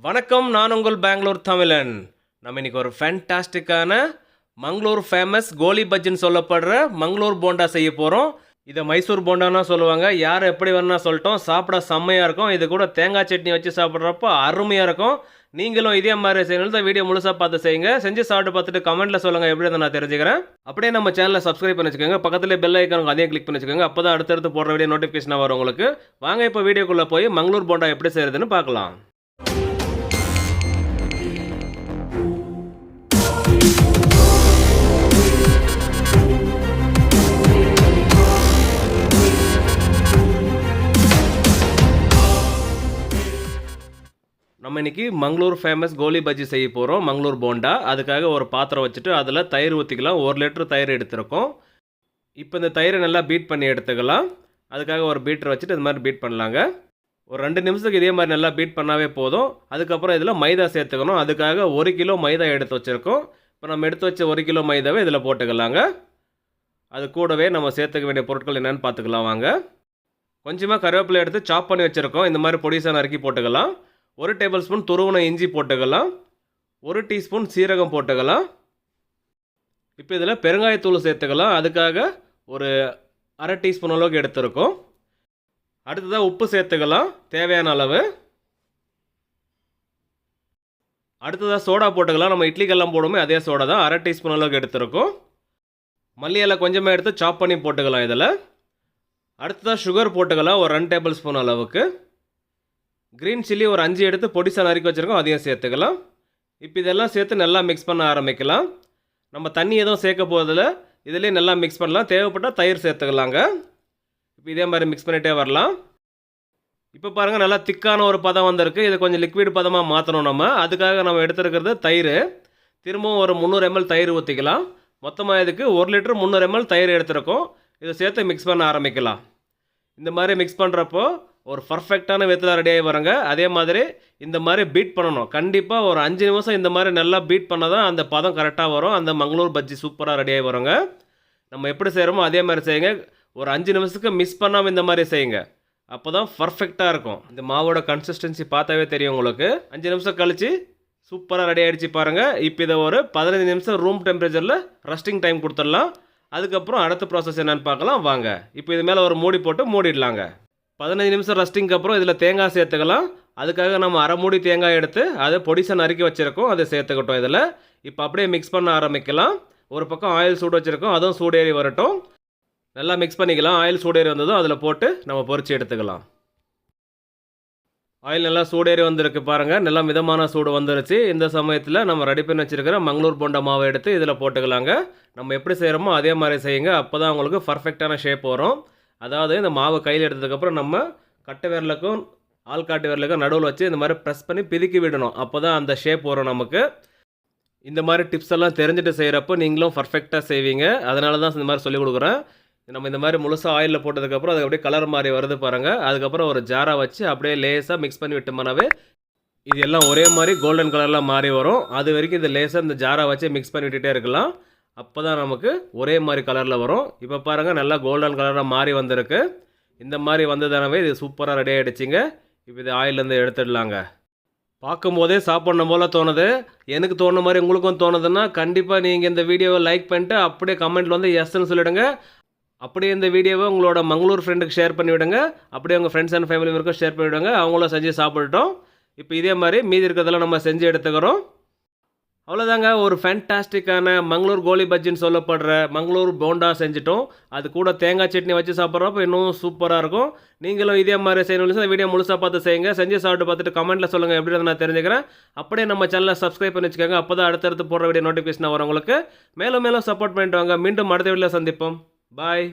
வணக்கம், நான் உங்கள் பெங்களூர் தமிழன். நம்ம இன்னைக்கு ஒரு ஃபேண்டாஸ்டிக்கான மங்களூர் ஃபேமஸ் கோலி பஜ்ஜின்னு சொல்லப்படுற மங்களூர் போண்டா செய்ய போகிறோம். இதை மைசூர் போண்டானா சொல்லுவாங்க. யார் எப்படி வேணா சொல்லட்டும், சாப்பிட செம்மையாக இருக்கும். இது கூட தேங்காய் சட்னி வச்சு சாப்பிட்றப்போ அருமையாக இருக்கும். நீங்களும் இதே மாதிரி செய்யணும் தான் வீடியோ முழுசாக பார்த்து செய்யுங்க. செஞ்சு சாப்பிட்டு பார்த்துட்டு கமெண்ட்டில் சொல்லுங்கள் எப்படி இருந்தால் நான் தெரிஞ்சுக்கிறேன். அப்படியே நம்ம சேனலை சப்ஸ்கிரைப் பண்ணி வச்சுக்கோங்க. பக்கத்தில் பெல் ஐக்கானுக்கு அதையும் கிளிக் பண்ணி வச்சுக்கோங்க. அப்போ தான் அடுத்தடுத்து போடுற வீடியோ நோட்டிஃபிகேஷனாக வரும் உங்களுக்கு. வாங்க இப்போ வீடியோக்குள்ளே போய் மங்களூர் போண்டா எப்படி செய்கிறதுன்னு பார்க்கலாம். நம்ம இன்றைக்கி மங்களூர் ஃபேமஸ் கோலி பஜ்ஜி செய்ய போகிறோம். மங்களூர் போண்டா. அதுக்காக ஒரு பாத்திரம் வச்சுட்டு அதில் தயிர் ஊற்றிக்கலாம். 1 லிட்டர் தயிர் எடுத்துருக்கோம். இப்போ இந்த தயிரை நல்லா பீட் பண்ணி எடுத்துக்கலாம். அதுக்காக ஒரு பீட்டர் வச்சுட்டு இது மாதிரி பீட் பண்ணலாங்க. ஒரு 2 நிமிஷத்துக்கு இதே மாதிரி நல்லா பீட் பண்ணாவே போதும். அதுக்கப்புறம் இதில் மைதா சேர்த்துக்கணும். அதுக்காக 1 கிலோ மைதா எடுத்து வச்சுருக்கோம். இப்போ நம்ம எடுத்து வச்ச 1 கிலோ மைதாவை இதில் போட்டுக்கலாங்க. அது கூடவே நம்ம சேர்த்துக்க வேண்டிய பொருட்கள் என்னென்னு பார்த்துக்கலாம் வாங்க. கொஞ்சமாக கருவேப்பிலை எடுத்து சாப் பண்ணி வச்சுருக்கோம். இந்த மாதிரி பொடிசாக நறுக்கி போட்டுக்கலாம். 1 டேபிள் ஸ்பூன் துருவன இஞ்சி போட்டுக்கலாம். 1 டீஸ்பூன் சீரகம் போட்டுக்கலாம். இப்போ இதில் பெருங்காயத்தூள் சேர்த்துக்கலாம். அதுக்காக ஒரு 1/2 டீஸ்பூன் அளவுக்கு எடுத்துருக்கோம். அடுத்ததாக உப்பு சேர்த்துக்கலாம் தேவையான அளவு. அடுத்ததாக சோடா போட்டுக்கலாம். நம்ம இட்லிக்கெல்லாம் போடுமே அதே சோடா தான். 1/2 டீஸ்பூன் அளவுக்கு எடுத்துருக்கோம். மல்லி இலை கொஞ்சமாக எடுத்து சாப் பண்ணி போட்டுக்கலாம் இதில். அடுத்ததாக சுகர் போட்டுக்கலாம் ஒரு 2 டேபிள் ஸ்பூன் அளவுக்கு. க்ரீன் சில்லி ஒரு 5 எடுத்து பொடிசாக நறுக்கி வச்சுருக்கோம், அதையும் சேர்த்துக்கலாம். இப்போ இதெல்லாம் சேர்த்து நல்லா மிக்ஸ் பண்ண ஆரம்பிக்கலாம். நம்ம தண்ணி எதுவும் சேர்க்க போகிறதில்ல, இதிலே நல்லா மிக்ஸ் பண்ணலாம். தேவைப்பட்டால் தயிர் சேர்த்துக்கலாங்க. இப்போ இதே மாதிரி மிக்ஸ் பண்ணிகிட்டே வரலாம். இப்போ பாருங்கள் நல்லா திக்கான ஒரு பதம் வந்திருக்கு. இது கொஞ்சம் லிக்விட் பதமாக மாற்றணும் நம்ம. அதுக்காக நம்ம எடுத்துருக்கிறது தயிர். திரும்பவும் ஒரு 300 ml தயிர் ஊற்றிக்கலாம். மொத்தமாக இதுக்கு 1 லிட்டர் 300 ml தயிர் எடுத்துருக்கோம். இதை சேர்த்து மிக்ஸ் பண்ண ஆரம்பிக்கலாம். இந்த மாதிரி மிக்ஸ் பண்ணுறப்போ ஒரு பர்ஃபெக்டான விதத்தில் ரெடியாகி வருங்க. அதே மாதிரி இந்த மாதிரி பீட் பண்ணணும். கண்டிப்பாக ஒரு 5 நிமிஷம் இந்த மாதிரி நல்லா பீட் பண்ணால் தான் அந்த பதம் கரெக்டாக வரும். அந்த மங்களூர் பஜ்ஜி சூப்பராக ரெடியாகி வருங்க. நம்ம எப்படி செய்கிறோமோ அதே மாதிரி செய்யுங்க. ஒரு 5 நிமிஷத்துக்கு மிஸ் பண்ணாமல் இந்த மாதிரி செய்யுங்க. அப்போ தான் பர்ஃபெக்டாக இருக்கும். இந்த மாவோட கன்சிஸ்டன்சி பார்த்தாவே தெரியும் உங்களுக்கு. 5 நிமிஷம் கழித்து சூப்பராக ரெடி ஆகிடுச்சு பாருங்கள். இப்போ இதை ஒரு 15 நிமிஷம் ரூம் டெம்பரேச்சரில் ரெஸ்டிங் டைம் கொடுத்துடலாம். அதுக்கப்புறம் அடுத்த ப்ராசஸ் என்னென்னு பார்க்கலாம் வாங்க. இப்போ இது மேலே ஒரு மூடி போட்டு மூடிடலாங்க. 15 நிமிஷம் ரெஸ்டிங்க்கு அப்புறம் இதில் தேங்காய் சேர்த்துக்கலாம். அதுக்காக நம்ம 1/2 மூடி தேங்காய் எடுத்து அதை பொடிசாக நறுக்கி வச்சுருக்கோம், அதை சேர்த்துக்கிட்டோம் இதில். இப்போ அப்படியே மிக்ஸ் பண்ண ஆரம்பிக்கலாம். ஒரு பக்கம் ஆயில் சூடு வச்சுருக்கோம், அதுவும் சூடேறி வரட்டும். நல்லா மிக்ஸ் பண்ணிக்கலாம். ஆயில் சூடேறி வந்ததும் அதில் போட்டு நம்ம பொரிச்சு எடுத்துக்கலாம். ஆயில் நல்லா சூடேறி வந்திருக்கு பாருங்கள். நல்லா மிதமான சூடு வந்துருச்சு. இந்த சமயத்தில் நம்ம ரெடி பண்ணி வச்சுருக்கிற மங்களூர் போண்டா மாவை எடுத்து இதில் போட்டுக்கலாங்க. நம்ம எப்படி செய்கிறோமோ அதே மாதிரி செய்யுங்க. அப்போ தான் உங்களுக்கு பர்ஃபெக்டான ஷேப் வரும். அதாவது இந்த மாவை கையில் எடுத்ததுக்கப்புறம் நம்ம கட்டை விரலுக்கும் ஆள்காட்டு விரலுக்கும் நடுவில் வச்சு இந்த மாதிரி ப்ரெஸ் பண்ணி பிதுக்கி விடணும். அப்போ தான் அந்த ஷேப் வரும் நமக்கு. இந்த மாதிரி டிப்ஸ் எல்லாம் தெரிஞ்சுட்டு செய்கிறப்போ நீங்களும் பர்ஃபெக்டாக செய்வீங்க. அதனால தான் இந்த மாதிரி சொல்லிக் கொடுக்குறேன். நம்ம இந்த மாதிரி முழுசாக ஆயிலில் போட்டதுக்கப்புறம் அது அப்படியே கலர் மாதிரி வருது பாருங்கள். அதுக்கப்புறம் ஒரு ஜாராக வச்சு அப்படியே லேஸாக மிக்ஸ் பண்ணி விட்டோம்னாவே இது எல்லாம் ஒரே மாதிரி கோல்டன் கலரில் மாறி வரும். அது வரைக்கும் இந்த லேஸாக இந்த ஜாராக வச்சு மிக்ஸ் பண்ணி விட்டுட்டே இருக்கலாம். அப்போ தான் நமக்கு ஒரே மாதிரி கலரில் வரும். இப்போ பாருங்கள் நல்லா கோல்டன் கலராக மாறி வந்திருக்கு. இந்த மாதிரி வந்ததானவே இது சூப்பராக ரெடி ஆகிடுச்சிங்க. இப்போ இது ஆயிலேருந்து எடுத்துடலாங்க. பார்க்கும்போதே சாப்பிட்ணும் போல் தோணுது. எனக்கு தோணுன மாதிரி உங்களுக்கும் தோணுதுன்னா கண்டிப்பாக நீங்கள் இந்த வீடியோவை லைக் பண்ணிட்டு அப்படியே கமெண்ட்டில் வந்து எஸ்ன்னு சொல்லிவிடுங்க. அப்படியே இந்த வீடியோவை உங்களோட மங்களூர் ஃப்ரெண்டுக்கு ஷேர் பண்ணிவிடுங்க. அப்படியே உங்கள் ஃப்ரெண்ட்ஸ் அண்ட் ஃபேமிலி மெம்பருக்கும் ஷேர் பண்ணிவிடுங்க. அவங்களும் செஞ்சு சாப்பிட்டுட்டோம். இப்போ இதே மாதிரி மீதி இருக்கிறதெல்லாம் நம்ம செஞ்சு எடுத்துக்கிறோம். அவ்வளோதாங்க. ஒரு ஃபேண்டாஸ்டிக்கான மங்களூர் கோலி பஜ்ஜின்னு சொல்லப்படுற மங்களூர் போண்டா செஞ்சுட்டோம். அது கூட தேங்காய் சட்னி வச்சு சாப்பிட்றப்போ இன்னும் சூப்பராக இருக்கும். நீங்களும் இதே மாதிரி செய்யணும். வீடியோ முழுசாக பார்த்து செய்யுங்க. செஞ்சு சாப்பிட்டு பார்த்துட்டு கமெண்ட்டில் சொல்லுங்கள் எப்படி நான் தெரிஞ்சுக்கிறேன். அப்படியே நம்ம சேனலை சப்ஸ்கிரைப் பண்ணி வச்சுக்கோங்க. அப்போ தான் அடுத்தடுத்து போடுற வீடியோ நோட்டிஃபிகேஷன் வரும் உங்களுக்கு. மேலும் மேலும் சப்போர்ட் பண்ணிட்டு வாங்க. மீண்டும் அடுத்த வீடியோவில் சந்திப்போம். பாய்.